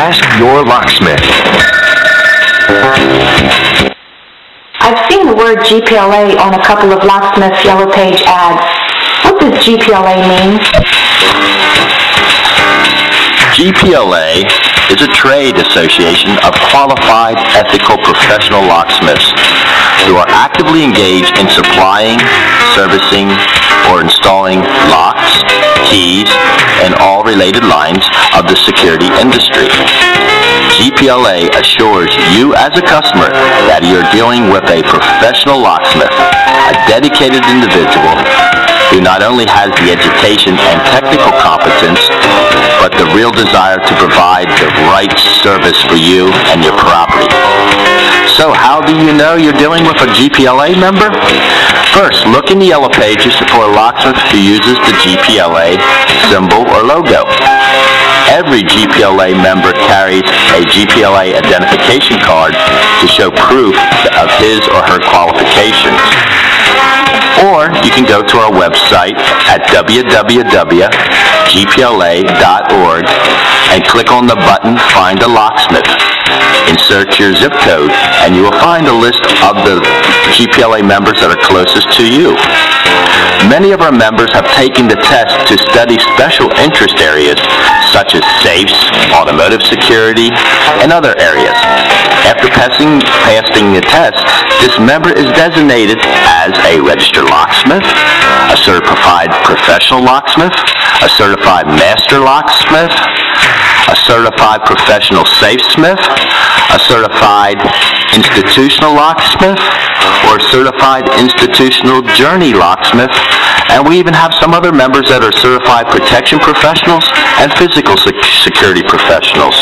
Ask Your Locksmith. I've seen the word GPLA on a couple of locksmiths' Yellow Page ads. What does GPLA mean? GPLA is a trade association of qualified, ethical, professional locksmiths who are actively engaged in supplying, servicing, or installing locks, keys, and all related lines of the security industry. GPLA assures you as a customer that you're dealing with a professional locksmith, a dedicated individual who not only has the education and technical competence, but the real desire to provide the right service for you and your property. So how do you know you're dealing with a GPLA member? First, look in the Yellow Pages for a locksmith who uses the GPLA symbol or logo. Every GPLA member carries a GPLA identification card to show proof of his or her qualifications. Or you can go to our website at www.gpla.org and click on the button Find a Locksmith. Insert your zip code and you will find a list of the GPLA members that are closest to you. Many of our members have taken the test to study special interest areas such as safes, automotive security, and other areas. After passing the test, this member is designated as a registered locksmith, a certified professional locksmith, a certified master locksmith, a certified professional safesmith, a certified institutional locksmith, or a certified institutional journey locksmith, and we even have some other members that are certified protection professionals and physical security professionals.